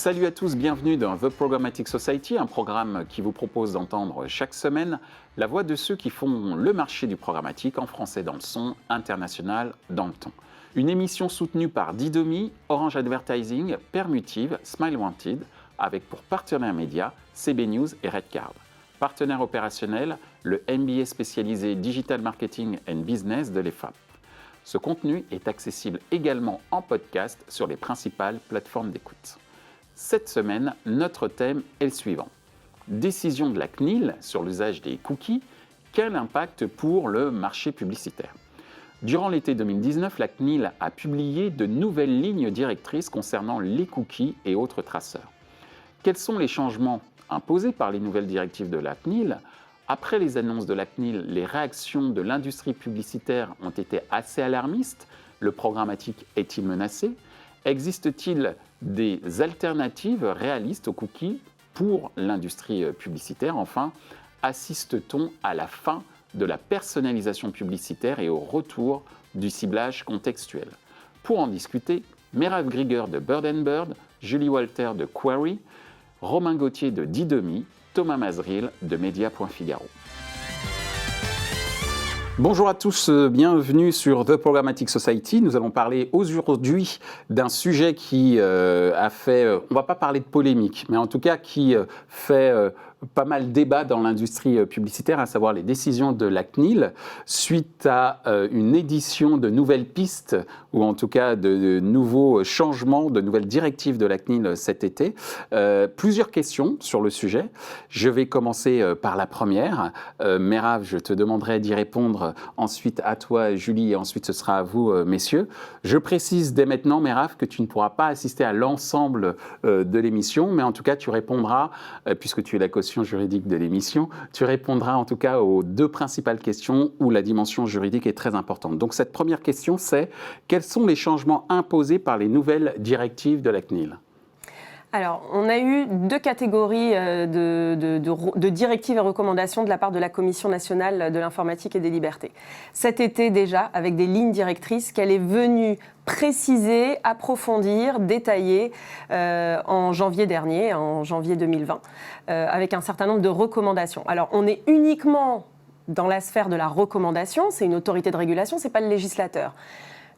Salut à tous, bienvenue dans The Programmatic Society, un programme qui vous propose d'entendre chaque semaine la voix de ceux qui font le marché du programmatique en français dans le son, international dans le temps. Une émission soutenue par Didomi, Orange Advertising, Permutive, Smile Wanted, avec pour partenaires médias CB News et Redcard. Partenaire opérationnel, le MBA spécialisé Digital Marketing and Business de l'EFAP. Ce contenu est accessible également en podcast sur les principales plateformes d'écoute. Cette semaine, notre thème est le suivant. Décision de la CNIL sur l'usage des cookies, quel impact pour le marché publicitaire ? Durant l'été 2019, la CNIL a publié de nouvelles lignes directrices concernant les cookies et autres traceurs. Quels sont les changements imposés par les nouvelles directives de la CNIL ? Après les annonces de la CNIL, les réactions de l'industrie publicitaire ont été assez alarmistes. Le programmatique est-il menacé ? Existe-t-il des alternatives réalistes aux cookies pour l'industrie publicitaire ? Enfin, assiste-t-on à la fin de la personnalisation publicitaire et au retour du ciblage contextuel ? Pour en discuter, Merav Grieger de Bird & Bird, Julie Walter de Quarry, Romain Gauthier de Didomi, Thomas Mazril de Média.Figaro. Bonjour à tous, bienvenue sur The Programmatic Society. Nous allons parler aujourd'hui d'un sujet qui a fait, on ne va pas parler de polémique, mais en tout cas qui fait pas mal débat dans l'industrie publicitaire, à savoir les décisions de la CNIL suite à une édition de nouvelles pistes ou en tout cas de nouveaux changements, de nouvelles directives de la CNIL cet été. Plusieurs questions sur le sujet. Je vais commencer par la première. Merav, je te demanderai d'y répondre ensuite à toi, Julie, et ensuite ce sera à vous, messieurs. Je précise dès maintenant, Merav, que tu ne pourras pas assister à l'ensemble de l'émission, mais en tout cas tu répondras, puisque tu es la caution juridique de l'émission, tu répondras en tout cas aux deux principales questions où la dimension juridique est très importante. Donc cette première question, c'est quels sont les changements imposés par les nouvelles directives de la CNIL ? Alors, on a eu deux catégories de directives et recommandations de la part de la Commission nationale de l'informatique et des libertés. Cet été déjà, avec des lignes directrices qu'elle est venue préciser, approfondir, détailler en janvier dernier, en janvier 2020, avec un certain nombre de recommandations. Alors, on est uniquement dans la sphère de la recommandation, c'est une autorité de régulation, c'est pas le législateur.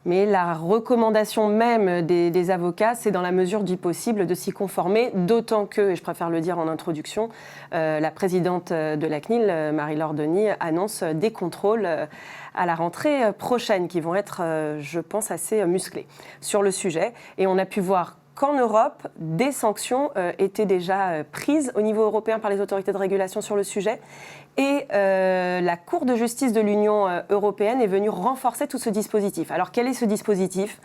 Mais la recommandation même des avocats, c'est dans la mesure du possible de s'y conformer, d'autant que, et je préfère le dire en introduction, la présidente de la CNIL, Marie-Laure Denis, annonce des contrôles à la rentrée prochaine qui vont être, je pense, assez musclés sur le sujet. Et on a pu voir qu'en Europe, des sanctions étaient déjà prises au niveau européen par les autorités de régulation sur le sujet. Et la Cour de justice de l'Union européenne est venue renforcer tout ce dispositif. Alors quel est ce dispositif ?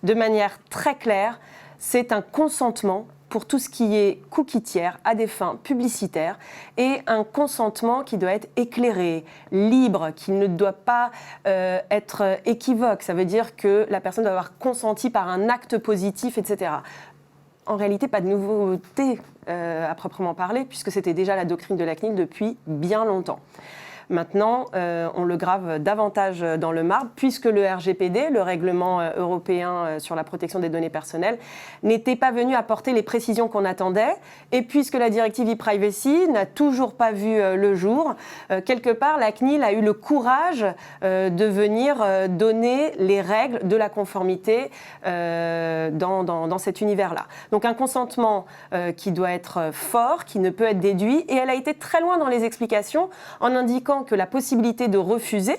De manière très claire, c'est un consentement pour tout ce qui est cookie tiers à des fins publicitaires et un consentement qui doit être éclairé, libre, qui ne doit pas être équivoque. Ça veut dire que la personne doit avoir consenti par un acte positif, etc. En réalité, pas de nouveauté à proprement parler, puisque c'était déjà la doctrine de la CNIL depuis bien longtemps. Maintenant, on le grave davantage dans le marbre, puisque le RGPD, le règlement européen sur la protection des données personnelles, n'était pas venu apporter les précisions qu'on attendait, et puisque la directive e-privacy n'a toujours pas vu le jour, quelque part, la CNIL a eu le courage de venir donner les règles de la conformité dans cet univers-là. Donc un consentement qui doit être fort, qui ne peut être déduit, et elle a été très loin dans les explications en indiquant que la possibilité de refuser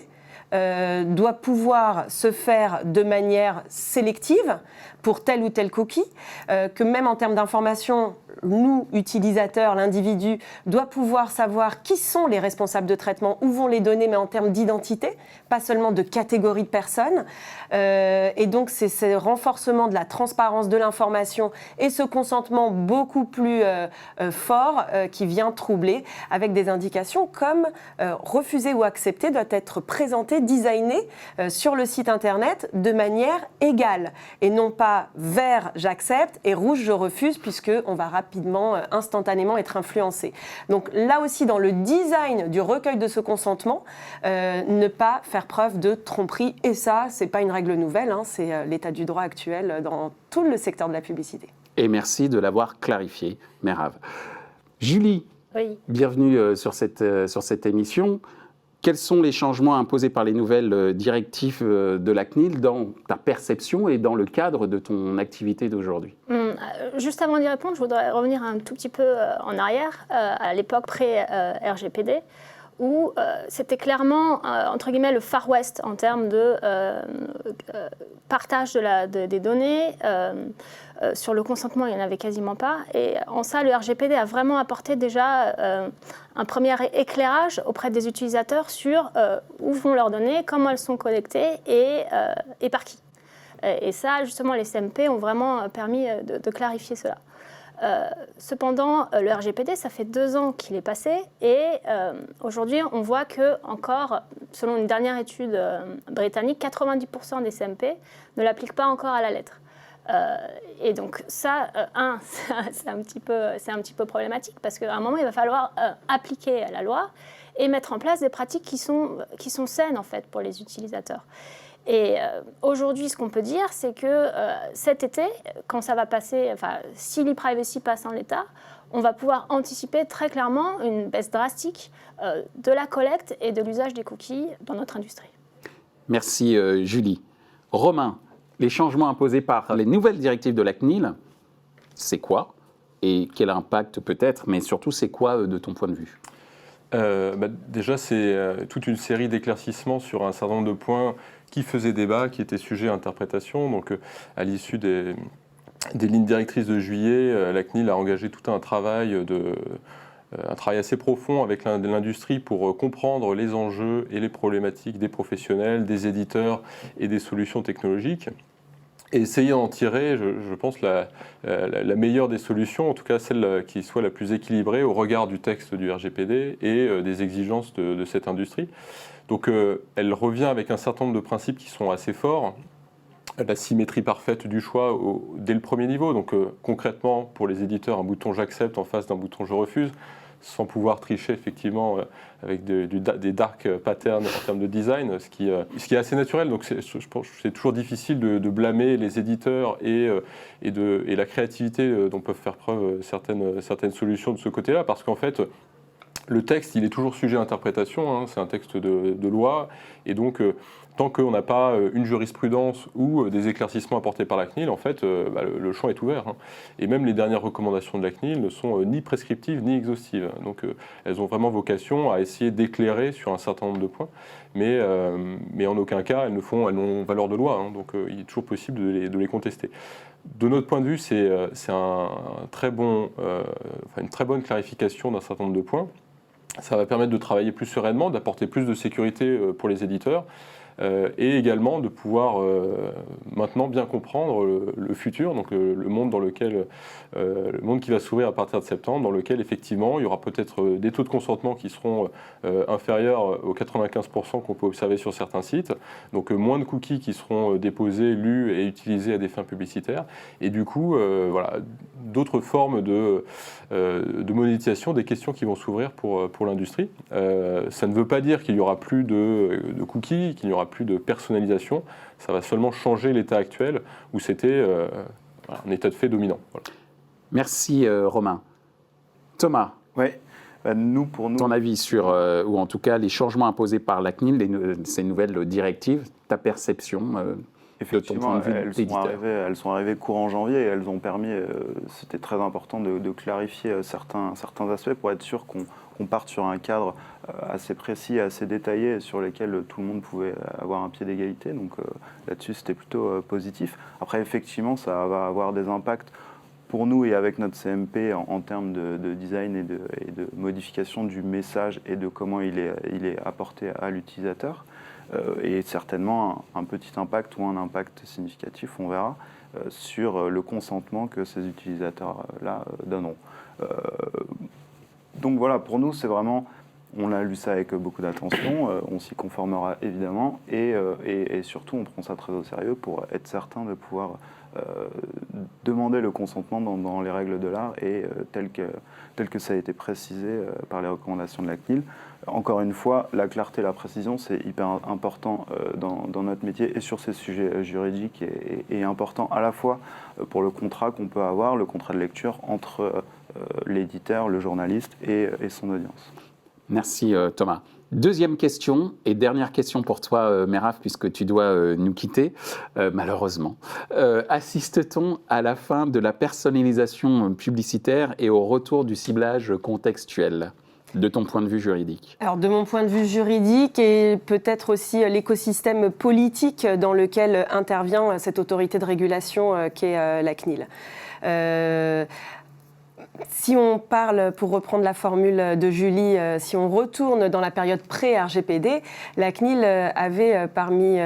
doit pouvoir se faire de manière sélective pour tel ou tel cookie, que même en termes d'information, nous, utilisateurs, l'individu, doit pouvoir savoir qui sont les responsables de traitement, où vont les données, mais en termes d'identité, pas seulement de catégorie de personnes. Et donc, c'est ce renforcement de la transparence de l'information et ce consentement beaucoup plus fort qui vient troubler avec des indications comme refuser ou accepter doit être présenté, designé sur le site internet de manière égale et non pas vert j'accepte et rouge je refuse puisqu'on va rapidement, instantanément être influencé. Donc là aussi dans le design du recueil de ce consentement, ne pas faire preuve de tromperie et ça c'est pas une règle nouvelle, hein, c'est l'état du droit actuel dans tout le secteur de la publicité. Et merci de l'avoir clarifié, Merhav. Julie, Oui. bienvenue sur cette émission. Quels sont les changements imposés par les nouvelles directives de la CNIL dans ta perception et dans le cadre de ton activité d'aujourd'hui? Juste avant d'y répondre, je voudrais revenir un tout petit peu en arrière, à l'époque pré-RGPD, où c'était clairement, entre guillemets, le Far West en termes de partage des données. Sur le consentement, il n'y en avait quasiment pas. Et en ça, le RGPD a vraiment apporté déjà un premier éclairage auprès des utilisateurs sur où vont leurs données, comment elles sont collectées et par qui. Et ça, justement, les CMP ont vraiment permis de clarifier cela. Cependant, le RGPD, ça fait 2 ans qu'il est passé et aujourd'hui, on voit que encore, selon une dernière étude britannique, 90% des CMP ne l'appliquent pas encore à la lettre. Et donc ça, c'est un petit peu problématique parce qu'à un moment, il va falloir appliquer la loi et mettre en place des pratiques qui sont saines en fait pour les utilisateurs. Et aujourd'hui, ce qu'on peut dire, c'est que cet été, quand ça va passer, enfin, si l'e-privacy passe en l'état, on va pouvoir anticiper très clairement une baisse drastique de la collecte et de l'usage des cookies dans notre industrie. Merci Julie. Romain, les changements imposés par les nouvelles directives de la CNIL, c'est quoi? Et quel impact peut-être, mais surtout c'est quoi de ton point de vue? Déjà, c'est toute une série d'éclaircissements sur un certain nombre de points qui faisaient débat, qui étaient sujets à interprétation. Donc, à l'issue des lignes directrices de juillet, la CNIL a engagé tout un travail assez profond avec l'industrie pour comprendre les enjeux et les problématiques des professionnels, des éditeurs et des solutions technologiques. Et essayer d'en tirer, je pense, la meilleure des solutions, en tout cas celle qui soit la plus équilibrée au regard du texte du RGPD et des exigences de cette industrie. Donc elle revient avec un certain nombre de principes qui sont assez forts. La symétrie parfaite du choix dès le premier niveau. Donc concrètement, pour les éditeurs, un bouton « j'accepte » en face d'un bouton « je refuse », sans pouvoir tricher effectivement avec des dark patterns en termes de design, ce qui est assez naturel. Donc je pense que c'est toujours difficile de blâmer les éditeurs et la créativité dont peuvent faire preuve certaines solutions de ce côté-là, parce qu'en fait, le texte, il est toujours sujet à interprétation, hein, c'est un texte de loi, et donc tant qu'on n'a pas une jurisprudence ou des éclaircissements apportés par la CNIL, en fait, le champ est ouvert. Hein. Et même les dernières recommandations de la CNIL ne sont ni prescriptives ni exhaustives. Donc elles ont vraiment vocation à essayer d'éclairer sur un certain nombre de points, mais en aucun cas elles n'ont valeur de loi, hein, donc il est toujours possible de les contester. De notre point de vue, c'est une très bonne clarification d'un certain nombre de points. Ça va permettre de travailler plus sereinement, d'apporter plus de sécurité pour les éditeurs et également de pouvoir maintenant bien comprendre le futur, donc le monde qui va s'ouvrir à partir de septembre, dans lequel effectivement il y aura peut-être des taux de consentement qui seront inférieurs aux 95% qu'on peut observer sur certains sites, donc moins de cookies qui seront déposés, lus et utilisés à des fins publicitaires, et du coup d'autres formes de monétisation, des questions qui vont s'ouvrir pour l'industrie. Ça ne veut pas dire qu'il n'y aura plus de cookies, qu'il n'y aura plus de personnalisation, ça va seulement changer l'état actuel où c'était un état de fait dominant. Voilà. Merci Romain. Thomas, ouais. Pour nous, ton avis sur, ou en tout cas les changements imposés par la CNIL, ces nouvelles directives, ta perception de ton point de vue d'éditeur? Elles sont arrivées courant janvier et elles ont permis, c'était très important de clarifier certains aspects pour être sûr qu'on parte sur un cadre assez précis, assez détaillé, sur lesquels tout le monde pouvait avoir un pied d'égalité. Donc là-dessus, c'était plutôt positif. Après, effectivement, ça va avoir des impacts pour nous et avec notre CMP en termes de design et de modification du message et de comment il est apporté à l'utilisateur. Et certainement un petit impact ou un impact significatif, on verra, sur le consentement que ces utilisateurs-là donneront. Donc voilà, pour nous, c'est vraiment On a lu ça avec beaucoup d'attention, on s'y conformera évidemment, et surtout on prend ça très au sérieux pour être certain de pouvoir demander le consentement dans les règles de l'art et tel que ça a été précisé par les recommandations de la CNIL. Encore une fois, la clarté et la précision, c'est hyper important dans notre métier et sur ces sujets juridiques et important à la fois pour le contrat qu'on peut avoir, le contrat de lecture entre l'éditeur, le journaliste et son audience. Merci Thomas. Deuxième question et dernière question pour toi, Meraf, puisque tu dois nous quitter, malheureusement. Assiste-t-on à la fin de la personnalisation publicitaire et au retour du ciblage contextuel, de ton point de vue juridique? Alors, de mon point de vue juridique et peut-être aussi l'écosystème politique dans lequel intervient cette autorité de régulation qu'est la CNIL. Si on parle, pour reprendre la formule de Julie, si on retourne dans la période pré-RGPD, la CNIL avait parmi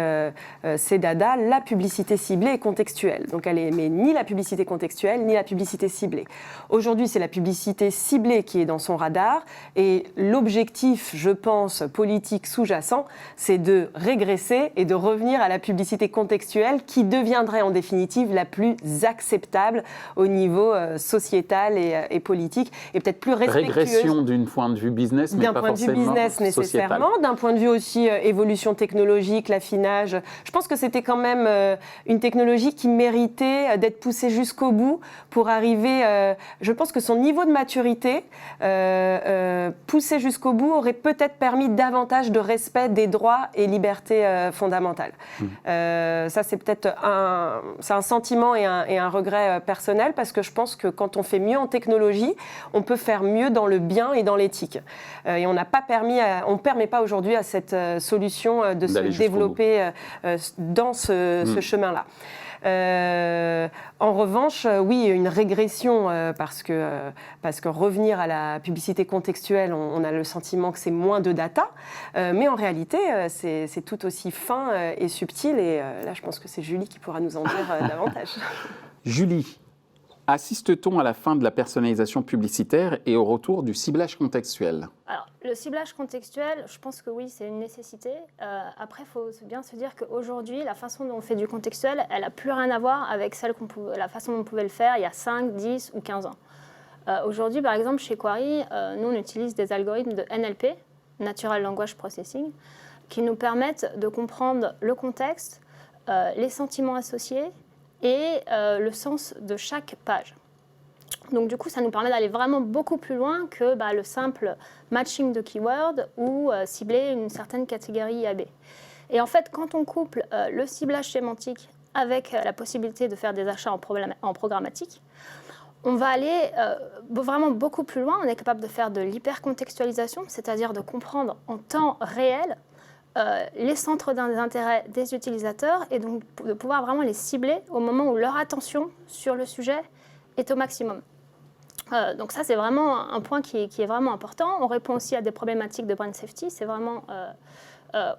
ses dada la publicité ciblée et contextuelle. Donc elle n'aimait ni la publicité contextuelle ni la publicité ciblée. Aujourd'hui, c'est la publicité ciblée qui est dans son radar et l'objectif, je pense, politique sous-jacent, c'est de régresser et de revenir à la publicité contextuelle qui deviendrait en définitive la plus acceptable au niveau sociétal et politique, et peut-être plus respectueuse. Régression d'un point de vue business, mais pas forcément sociétal. D'un point de vue business nécessairement, d'un point de vue aussi évolution technologique, l'affinage. Je pense que c'était quand même une technologie qui méritait d'être poussée jusqu'au bout pour arriver... je pense que son niveau de maturité, poussé jusqu'au bout, aurait peut-être permis davantage de respect des droits et libertés fondamentales. Ça, c'est peut-être un sentiment et un regret personnel, parce que je pense que quand on fait mieux en technologie, on peut faire mieux dans le bien et dans l'éthique. Et on ne permet pas aujourd'hui à cette solution de se développer dans ce chemin-là. En revanche, oui, une régression, parce que revenir à la publicité contextuelle, on a le sentiment que c'est moins de data, mais en réalité, c'est tout aussi fin et subtil, et là, je pense que c'est Julie qui pourra nous en dire davantage. Julie, assiste-t-on à la fin de la personnalisation publicitaire et au retour du ciblage contextuel? Alors, le ciblage contextuel, je pense que oui, c'est une nécessité. Après, il faut bien se dire qu'aujourd'hui, la façon dont on fait du contextuel, elle n'a plus rien à voir avec la façon dont on pouvait le faire il y a 5, 10 ou 15 ans. Aujourd'hui, par exemple, chez Quarry, nous, on utilise des algorithmes de NLP, Natural Language Processing, qui nous permettent de comprendre le contexte, les sentiments associés, et le sens de chaque page. Donc du coup, ça nous permet d'aller vraiment beaucoup plus loin que le simple matching de keywords ou cibler une certaine catégorie IAB. Et en fait, quand on couple le ciblage sémantique avec la possibilité de faire des achats en programmatique, on va aller vraiment beaucoup plus loin. On est capable de faire de l'hypercontextualisation, c'est-à-dire de comprendre en temps réel les centres d'intérêt des utilisateurs et donc de pouvoir vraiment les cibler au moment où leur attention sur le sujet est au maximum. Donc ça, c'est vraiment un point qui est vraiment important. On répond aussi à des problématiques de brand safety. C'est vraiment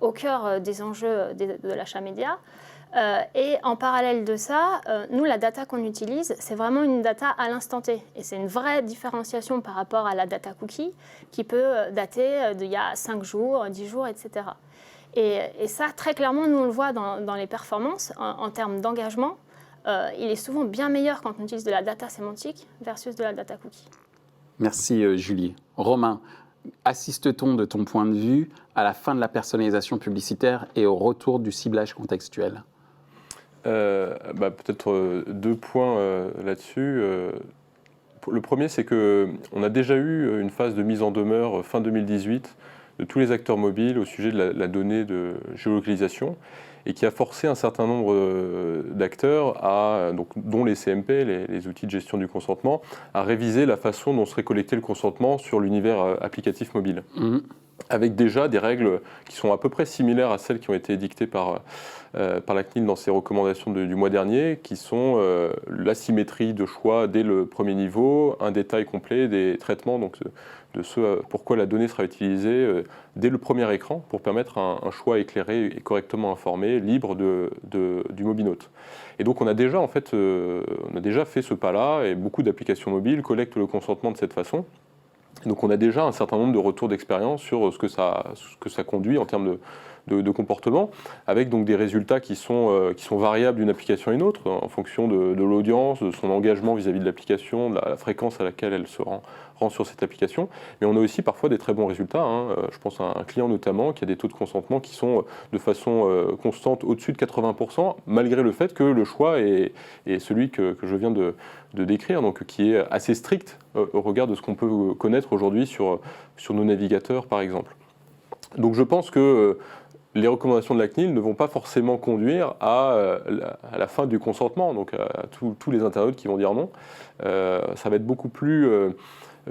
au cœur des enjeux de l'achat média. Et en parallèle de ça, nous, la data qu'on utilise, c'est vraiment une data à l'instant T. Et c'est une vraie différenciation par rapport à la data cookie qui peut dater d'il y a 5 jours, 10 jours, etc. Et ça, très clairement, nous, on le voit dans les performances en termes d'engagement. Il est souvent bien meilleur quand on utilise de la data sémantique versus de la data cookie. Merci Julie. Romain, assiste-t-on de ton point de vue à la fin de la personnalisation publicitaire et au retour du ciblage contextuel? Peut-être 2 points là-dessus. Le premier, c'est qu'on a déjà eu une phase de mise en demeure fin 2018 de tous les acteurs mobiles au sujet de la donnée de géolocalisation et qui a forcé un certain nombre d'acteurs, dont les CMP, les outils de gestion du consentement, à réviser la façon dont serait collecté le consentement sur l'univers applicatif mobile. Avec déjà des règles qui sont à peu près similaires à celles qui ont été édictées par la CNIL dans ses recommandations du mois dernier, qui sont l'asymétrie de choix dès le premier niveau, un détail complet des traitements, donc de ce pourquoi la donnée sera utilisée dès le premier écran pour permettre un choix éclairé et correctement informé, libre du mobinote. Et donc on a déjà fait ce pas-là, et beaucoup d'applications mobiles collectent le consentement de cette façon. Donc on a déjà un certain nombre de retours d'expérience sur ce que ça conduit en termes de comportement, avec donc des résultats qui sont variables d'une application à une autre, en fonction de l'audience, de son engagement vis-à-vis de l'application, de la fréquence à laquelle elle se rend sur cette application. Mais on a aussi parfois des très bons résultats. Je pense à un client notamment qui a des taux de consentement qui sont de façon constante au-dessus de 80%, malgré le fait que le choix est celui que je viens de décrire, donc qui est assez strict au regard de ce qu'on peut connaître aujourd'hui sur nos navigateurs, par exemple. Donc je pense que les recommandations de la CNIL ne vont pas forcément conduire à la fin du consentement, donc à tous les internautes qui vont dire non. Ça va être beaucoup plus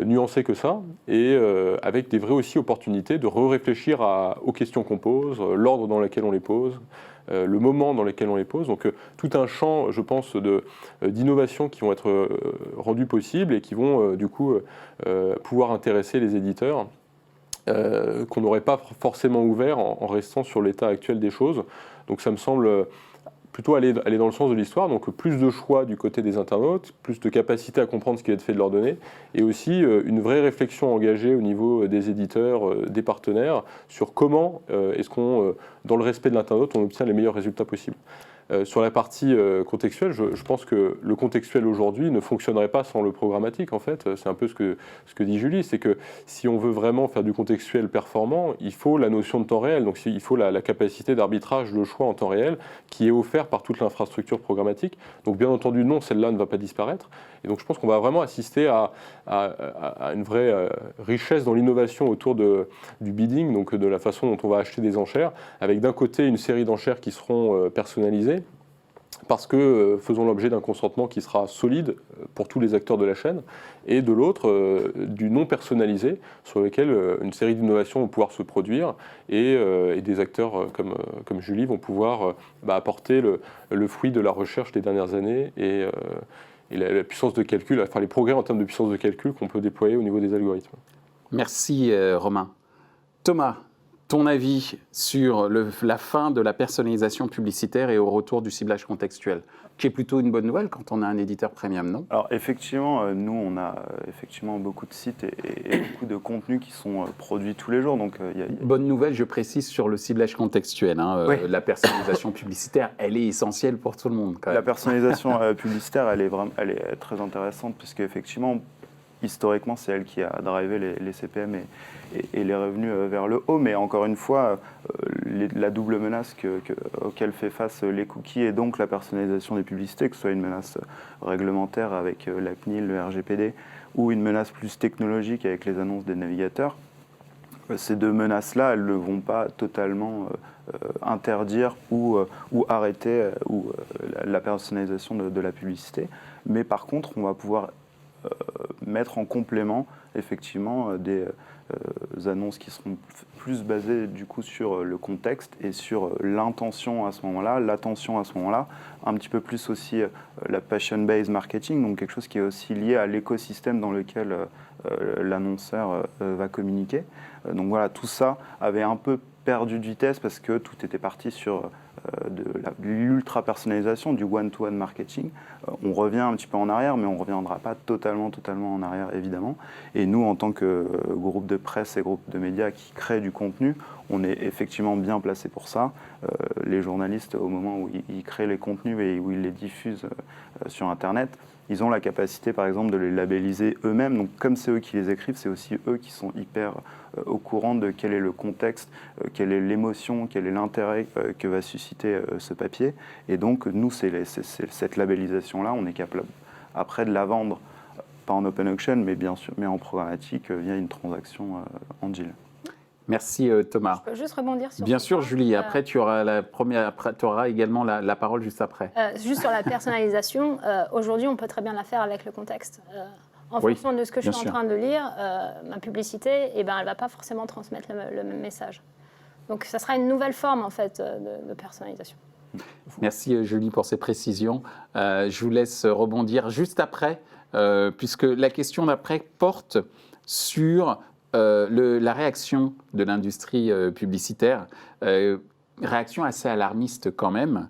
nuancé que ça, et avec des vraies aussi opportunités de réfléchir aux questions qu'on pose, l'ordre dans lequel on les pose, le moment dans lequel on les pose. Donc tout un champ, je pense, d'innovations qui vont être rendues possibles et qui vont du coup pouvoir intéresser les éditeurs. Qu'on n'aurait pas forcément ouvert en restant sur l'état actuel des choses. Donc ça me semble plutôt aller dans le sens de l'histoire, donc plus de choix du côté des internautes, plus de capacité à comprendre ce qui va être fait de leurs données, et aussi une vraie réflexion engagée au niveau des éditeurs, des partenaires, sur comment est-ce qu'on, dans le respect de l'internaute, on obtient les meilleurs résultats possibles. Sur la partie contextuelle, je pense que le contextuel aujourd'hui ne fonctionnerait pas sans le programmatique, en fait. C'est un peu ce que dit Julie, c'est que si on veut vraiment faire du contextuel performant, il faut la notion de temps réel, donc il faut la capacité d'arbitrage, le choix en temps réel, qui est offert par toute l'infrastructure programmatique. Donc bien entendu, non, celle-là ne va pas disparaître. Et donc je pense qu'on va vraiment assister à une vraie richesse dans l'innovation autour du bidding, donc de la façon dont on va acheter des enchères, avec d'un côté une série d'enchères qui seront personnalisées, parce que faisons l'objet d'un consentement qui sera solide pour tous les acteurs de la chaîne, et de l'autre, du non personnalisé, sur lequel une série d'innovations vont pouvoir se produire, et des acteurs comme Julie vont pouvoir apporter le fruit de la recherche des dernières années, et la puissance de calcul, enfin les progrès en termes de puissance de calcul qu'on peut déployer au niveau des algorithmes. Merci Romain. Thomas, ton avis sur la fin de la personnalisation publicitaire et au retour du ciblage contextuel, qui est plutôt une bonne nouvelle quand on a un éditeur premium, non? Alors effectivement, nous on a effectivement beaucoup de sites et beaucoup de contenus qui sont produits tous les jours. Donc, Bonne nouvelle, je précise, sur le ciblage contextuel. Oui. La personnalisation publicitaire, elle est essentielle pour tout le monde. Quand même. La personnalisation publicitaire, elle est très intéressante puisque effectivement, historiquement, c'est elle qui a drivé les CPM et les revenus vers le haut. Mais encore une fois, la double menace auquel fait face les cookies et donc la personnalisation des publicités, que ce soit une menace réglementaire avec la CNIL, le RGPD, ou une menace plus technologique avec les annonces des navigateurs, ces deux menaces-là, elles ne vont pas totalement interdire ou arrêter la personnalisation de la publicité. Mais par contre, on va pouvoir mettre en complément effectivement des annonces qui seront plus basées du coup sur le contexte et sur l'intention à ce moment-là, l'attention à ce moment-là, un petit peu plus aussi la passion-based marketing, donc quelque chose qui est aussi lié à l'écosystème dans lequel l'annonceur va communiquer. Donc voilà, tout ça avait un peu perdu de vitesse parce que tout était parti sur de l'ultra-personnalisation, du one-to-one marketing. On revient un petit peu en arrière, mais on ne reviendra pas totalement en arrière, évidemment. Et nous, en tant que groupe de presse et groupe de médias qui créent du contenu, on est effectivement bien placé pour ça. Les journalistes, au moment où ils créent les contenus et où ils les diffusent sur Internet, ils ont la capacité, par exemple, de les labelliser eux-mêmes. Donc, comme c'est eux qui les écrivent, c'est aussi eux qui sont hyper au courant de quel est le contexte, quelle est l'émotion, quel est l'intérêt que va susciter ce papier. Et donc, nous, c'est cette labellisation-là, on est capable après de la vendre, pas en open auction, mais bien sûr, mais en programmatique via une transaction en deal. Merci Thomas. Je peux juste rebondir sur Bien ce sûr, point. Julie. Après, tu auras tu auras également la parole juste après. Juste sur la personnalisation, aujourd'hui, on peut très bien la faire avec le contexte. En fonction de ce que je suis en train de lire, ma publicité, elle ne va pas forcément transmettre le même message. Donc, ça sera une nouvelle forme en fait de personnalisation. Merci Julie pour ces précisions. Je vous laisse rebondir juste après, puisque la question d'après porte sur la réaction de l'industrie publicitaire, réaction assez alarmiste quand même,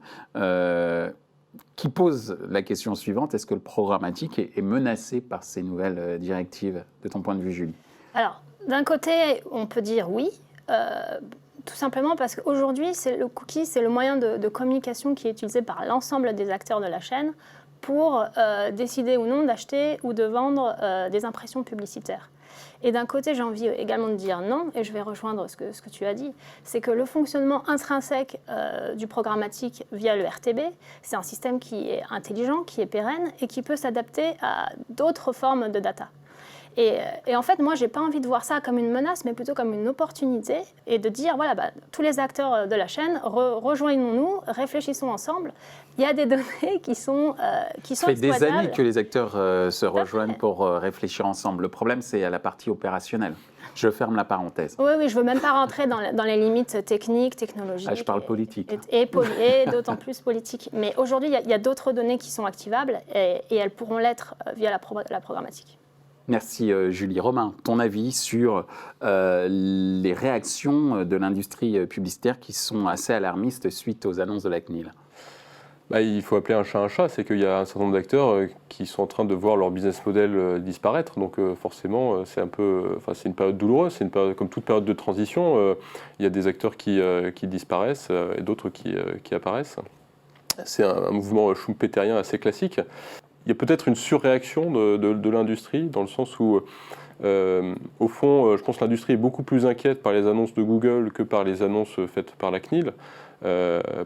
qui pose la question suivante: est-ce que le programmatique est menacé par ces nouvelles directives, de ton point de vue, Julie? Alors, d'un côté, on peut dire oui, tout simplement parce qu'aujourd'hui, le cookie, c'est le moyen de communication qui est utilisé par l'ensemble des acteurs de la chaîne pour décider ou non d'acheter ou de vendre des impressions publicitaires. Et d'un côté, j'ai envie également de dire non, et je vais rejoindre ce que tu as dit, c'est que le fonctionnement intrinsèque du programmatique via le RTB, c'est un système qui est intelligent, qui est pérenne et qui peut s'adapter à d'autres formes de data. Et en fait, moi, je n'ai pas envie de voir ça comme une menace, mais plutôt comme une opportunité, et de dire, voilà, tous les acteurs de la chaîne, rejoignons-nous, réfléchissons ensemble. Il y a des données qui sont Ça fait des années que les acteurs se rejoignent pour réfléchir ensemble. Le problème, c'est à la partie opérationnelle. Je ferme la parenthèse. Oui, je ne veux même pas rentrer dans les limites techniques, technologiques. Ah, je parle politique. Et d'autant plus politique. Mais aujourd'hui, il y a d'autres données qui sont activables, et elles pourront l'être via la programmatique. Merci Julie. Romain, ton avis sur les réactions de l'industrie publicitaire qui sont assez alarmistes suite aux annonces de la CNIL? Il faut appeler un chat, c'est qu'il y a un certain nombre d'acteurs qui sont en train de voir leur business model disparaître. Donc forcément, c'est une période douloureuse, c'est une période, comme toute période de transition. Il y a des acteurs qui disparaissent et d'autres qui apparaissent. C'est un mouvement schumpeterien assez classique. Il y a peut-être une surréaction de l'industrie, dans le sens où, au fond, je pense que l'industrie est beaucoup plus inquiète par les annonces de Google que par les annonces faites par la CNIL.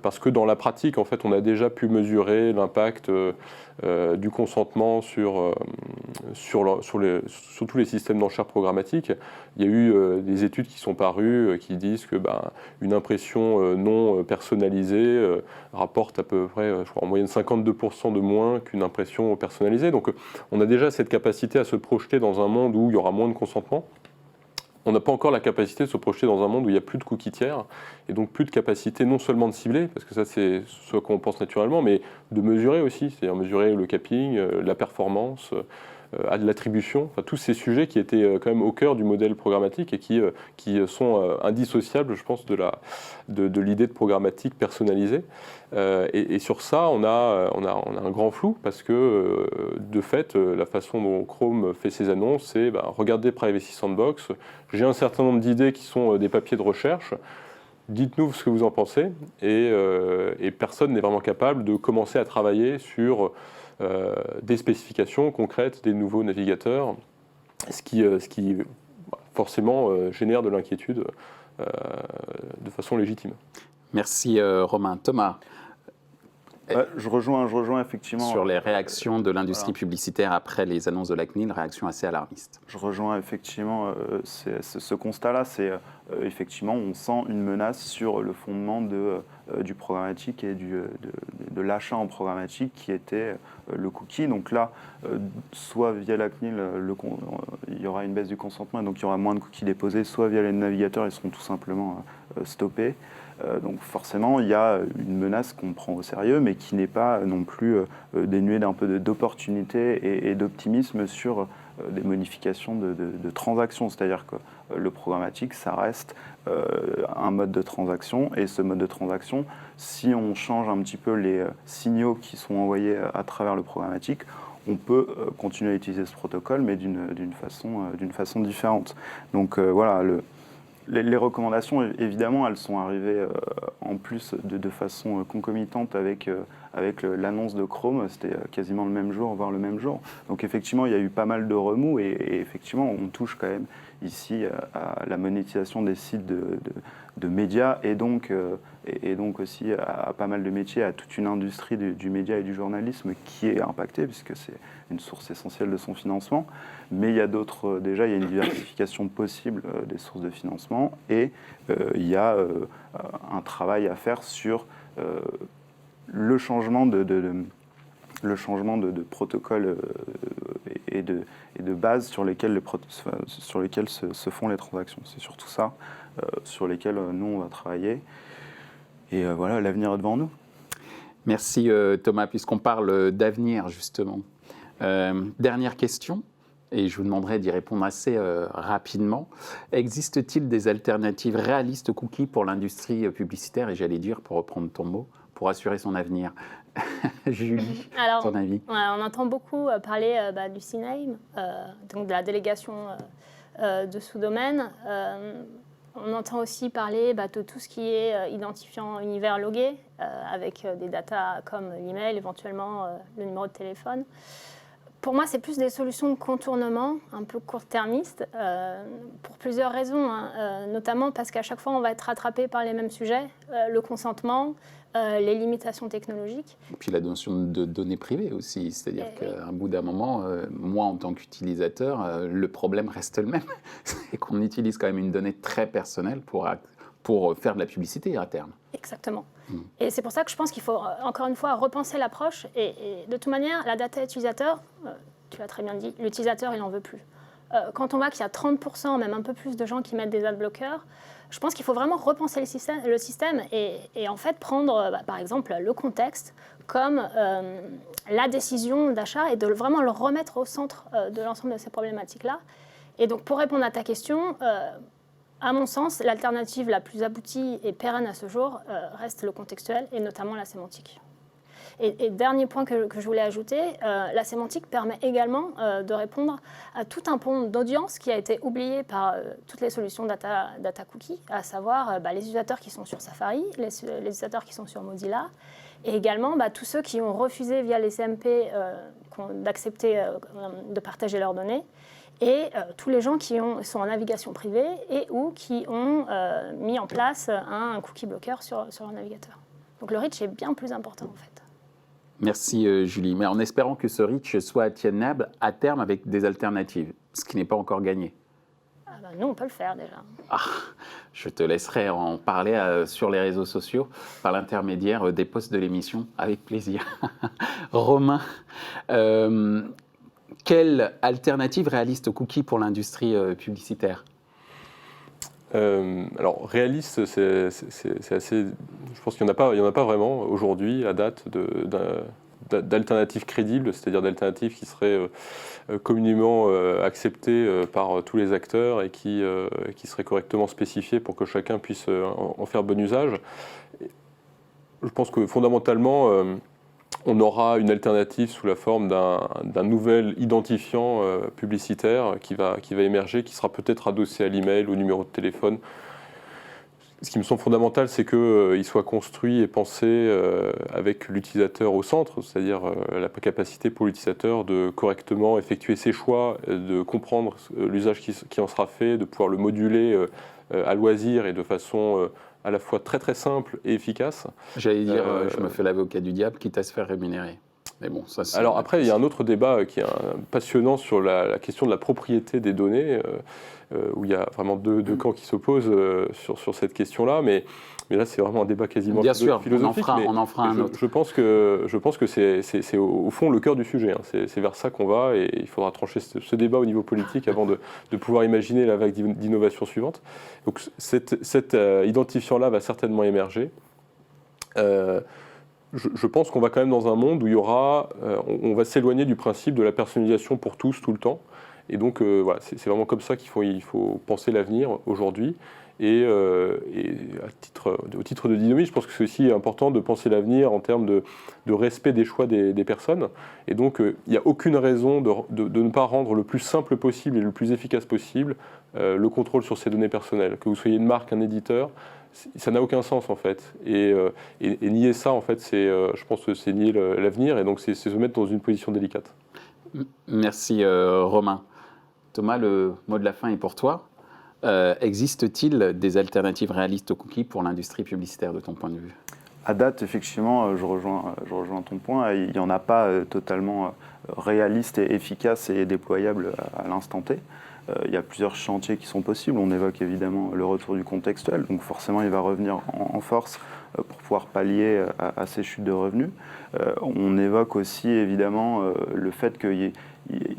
Parce que dans la pratique, en fait, on a déjà pu mesurer l'impact du consentement sur tous les systèmes d'enchères programmatiques. Il y a eu des études qui sont parues qui disent que une impression non personnalisée rapporte à peu près, je crois, en moyenne 52% de moins qu'une impression personnalisée. Donc on a déjà cette capacité à se projeter dans un monde où il y aura moins de consentement. On n'a pas encore la capacité de se projeter dans un monde où il n'y a plus de cookies tiers, et donc plus de capacité non seulement de cibler, parce que ça c'est ce qu'on pense naturellement, mais de mesurer aussi, c'est-à-dire mesurer le capping, la performance, l'attribution, enfin, tous ces sujets qui étaient quand même au cœur du modèle programmatique et qui sont indissociables, je pense, de l'idée de programmatique personnalisée. Et sur ça, on a un grand flou, parce que de fait, la façon dont Chrome fait ses annonces, c'est regardez Privacy Sandbox, j'ai un certain nombre d'idées qui sont des papiers de recherche, dites-nous ce que vous en pensez, et personne n'est vraiment capable de commencer à travailler sur des spécifications concrètes des nouveaux navigateurs, ce qui forcément génère de l'inquiétude de façon légitime. Merci Romain. Thomas, je rejoins effectivement. Sur les réactions de l'industrie publicitaire après les annonces de la CNIL, réactions assez alarmistes. Je rejoins effectivement ce constat-là. C'est effectivement, on sent une menace sur le fondement du programmatique et de l'achat en programmatique qui était le cookie. Donc là, soit via la CNIL, il y aura une baisse du consentement, donc il y aura moins de cookies déposés, soit via les navigateurs, ils seront tout simplement stoppés. Donc forcément, il y a une menace qu'on prend au sérieux, mais qui n'est pas non plus dénuée d'un peu d'opportunité et d'optimisme sur des modifications de transactions. C'est-à-dire que le programmatique, ça reste un mode de transaction, et ce mode de transaction, si on change un petit peu les signaux qui sont envoyés à travers le programmatique, on peut continuer à utiliser ce protocole, mais d'une façon différente. Donc voilà, les recommandations, évidemment, elles sont arrivées en plus de façon concomitante avec l'annonce de Chrome. C'était quasiment le même jour, voire le même jour. Donc effectivement, il y a eu pas mal de remous, et effectivement, on touche quand même ici à la monétisation des sites de médias, et donc aussi à pas mal de métiers, à toute une industrie du média et du journalisme qui est impactée, puisque c'est une source essentielle de son financement. Mais il y a déjà il y a une diversification possible des sources de financement, et il y a un travail à faire sur le changement de protocole et de base sur lesquels se font les transactions. C'est surtout ça sur lesquels nous on va travailler. Et voilà, l'avenir est devant nous. Merci Thomas, puisqu'on parle d'avenir justement. Dernière question, et je vous demanderai d'y répondre assez rapidement. Existe-t-il des alternatives réalistes aux cookies pour l'industrie publicitaire, et j'allais dire, pour reprendre ton mot, pour assurer son avenir? Julie, ton avis? On entend beaucoup parler du CNAME, donc de la délégation de sous-domaines. On entend aussi parler de tout ce qui est identifiant univers logué, avec des datas comme l'email, éventuellement le numéro de téléphone. Pour moi, c'est plus des solutions de contournement, un peu court-termistes, pour plusieurs raisons, notamment parce qu'à chaque fois, on va être rattrapé par les mêmes sujets, le consentement, les limitations technologiques. Et puis la notion de données privées aussi, c'est-à-dire qu'à un bout d'un moment, moi en tant qu'utilisateur, le problème reste le même, c'est qu'on utilise quand même une donnée très personnelle pour faire de la publicité à terme. Exactement. Et c'est pour ça que je pense qu'il faut, encore une fois, repenser l'approche. Et de toute manière, la data utilisateur, tu l'as très bien dit, l'utilisateur, il n'en veut plus. Quand on voit qu'il y a 30%, même un peu plus de gens qui mettent des adblockers, je pense qu'il faut vraiment repenser le système et en fait prendre, par exemple, le contexte comme la décision d'achat et de vraiment le remettre au centre de l'ensemble de ces problématiques-là. Et donc, pour répondre à ta question, à mon sens, l'alternative la plus aboutie et pérenne à ce jour reste le contextuel et notamment la sémantique. Et dernier point que je voulais ajouter, la sémantique permet également de répondre à tout un pan d'audience qui a été oublié par toutes les solutions data cookies, à savoir les utilisateurs qui sont sur Safari, les utilisateurs qui sont sur Mozilla, et également tous ceux qui ont refusé via les CMP d'accepter de partager leurs données, et tous les gens qui sont en navigation privée et ou qui ont mis en place un cookie blocker sur leur navigateur. Donc le reach est bien plus important en fait. Merci Julie, mais en espérant que ce reach soit atteignable à terme avec des alternatives, ce qui n'est pas encore gagné. Nous, on peut le faire déjà. Je te laisserai en parler sur les réseaux sociaux par l'intermédiaire des posts de l'émission, avec plaisir. Romain, quelle alternative réaliste aux cookies pour l'industrie publicitaire ? Alors, réaliste, c'est assez... Je pense qu'il n'y en a pas vraiment aujourd'hui, à date, d'alternatives crédibles, c'est-à-dire d'alternatives qui seraient communément acceptées par tous les acteurs et qui seraient correctement spécifiées pour que chacun puisse en faire bon usage. Je pense que fondamentalement, on aura une alternative sous la forme d'un nouvel identifiant publicitaire qui va émerger, qui sera peut-être adossé à l'email, au numéro de téléphone. Ce qui me semble fondamental, c'est qu'il soit construit et pensé avec l'utilisateur au centre, c'est-à-dire la capacité pour l'utilisateur de correctement effectuer ses choix, de comprendre l'usage qui en sera fait, de pouvoir le moduler à loisir et de façon à la fois très très simple et efficace. J'allais dire, je me fais l'avocat du diable, quitte à se faire rémunérer. Mais bon, ça, alors après, il y a un autre débat qui est passionnant sur la question de la propriété des données, où il y a vraiment deux camps qui s'opposent sur cette question-là, mais là c'est vraiment un débat quasiment philosophique. On en fera un autre. Je pense que c'est au fond le cœur du sujet, hein. C'est vers ça qu'on va, et il faudra trancher ce débat au niveau politique avant de pouvoir imaginer la vague d'innovation suivante. Donc cet identifiant-là va certainement émerger. Je pense qu'on va quand même dans un monde où on va s'éloigner du principe de la personnalisation pour tous, tout le temps. Et donc, voilà, c'est vraiment comme ça qu'il faut penser l'avenir aujourd'hui. Et au titre de dynamisme, je pense que c'est aussi important de penser l'avenir en termes de respect des choix des personnes. Et donc, il n'y a aucune raison de ne pas rendre le plus simple possible et le plus efficace possible le contrôle sur ces données personnelles. Que vous soyez une marque, un éditeur, ça n'a aucun sens en fait. Et nier ça, en fait, je pense que c'est nier l'avenir, et donc c'est se mettre dans une position délicate. Merci Romain. Thomas, le mot de la fin est pour toi. Existe-t-il des alternatives réalistes aux cookies pour l'industrie publicitaire de ton point de vue ? À date, effectivement, je rejoins ton point. Il n'y en a pas totalement réaliste et efficace et déployable à l'instant T. Il y a plusieurs chantiers qui sont possibles. On évoque évidemment le retour du contextuel, donc forcément il va revenir en force pour pouvoir pallier à ces chutes de revenus. On évoque aussi évidemment le fait qu'il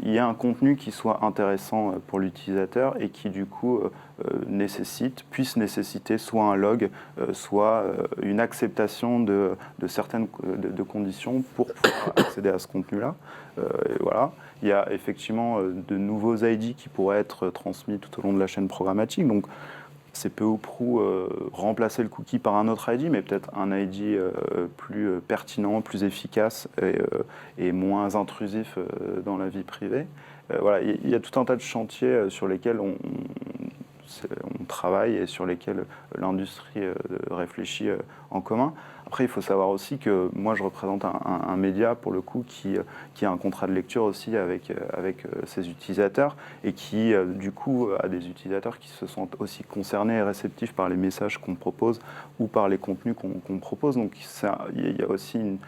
y ait un contenu qui soit intéressant pour l'utilisateur et qui du coup puisse nécessiter soit un log, soit une acceptation de certaines conditions pour pouvoir accéder à ce contenu-là. Voilà. Il y a effectivement de nouveaux ID qui pourraient être transmis tout au long de la chaîne programmatique. Donc, c'est peu ou prou remplacer le cookie par un autre ID, mais peut-être un ID plus pertinent, plus efficace et moins intrusif dans la vie privée. voilà, il y a tout un tas de chantiers sur lesquels on travaille et sur lesquels l'industrie réfléchit en commun. Après, il faut savoir aussi que moi, je représente un média, pour le coup, qui a un contrat de lecture aussi avec ses utilisateurs et qui, du coup, a des utilisateurs qui se sentent aussi concernés et réceptifs par les messages qu'on propose ou par les contenus qu'on propose. Donc, il y a aussi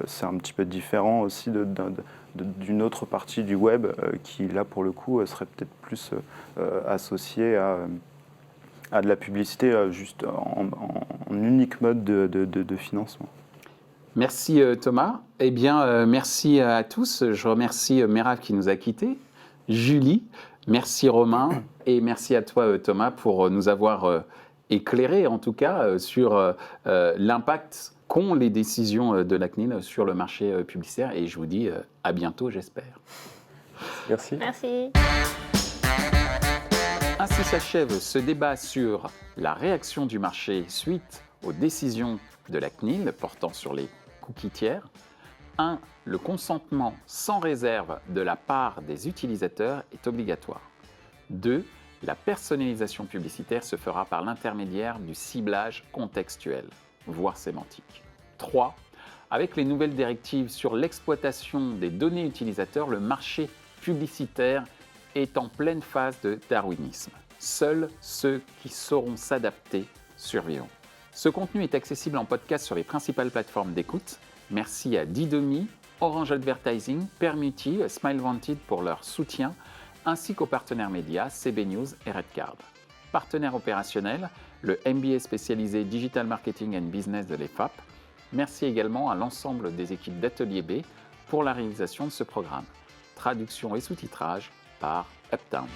c'est un petit peu différent aussi d'une autre partie du web qui, là, pour le coup, serait peut-être plus associée à de la publicité juste en unique mode de financement. Merci Thomas. Eh bien, merci à tous. Je remercie Merav qui nous a quittés, Julie, merci Romain et merci à toi Thomas pour nous avoir éclairé en tout cas sur l'impact qu'ont les décisions de la CNIL sur le marché publicitaire et je vous dis à bientôt j'espère. Merci. Merci. Ainsi s'achève ce débat sur la réaction du marché suite aux décisions de la CNIL portant sur les cookies tiers. 1. Le consentement sans réserve de la part des utilisateurs est obligatoire. 2. La personnalisation publicitaire se fera par l'intermédiaire du ciblage contextuel, voire sémantique. 3. Avec les nouvelles directives sur l'exploitation des données utilisateurs, le marché publicitaire est en pleine phase de darwinisme. Seuls ceux qui sauront s'adapter survivront. Ce contenu est accessible en podcast sur les principales plateformes d'écoute. Merci à Didomi, Orange Advertising, Permuti, SmileVanted pour leur soutien, ainsi qu'aux partenaires médias CB News et Redcard. Partenaire opérationnel, le MBA spécialisé Digital Marketing and Business de l'EFAP. Merci également à l'ensemble des équipes d'Atelier B pour la réalisation de ce programme. Traduction et sous-titrage par Uptown.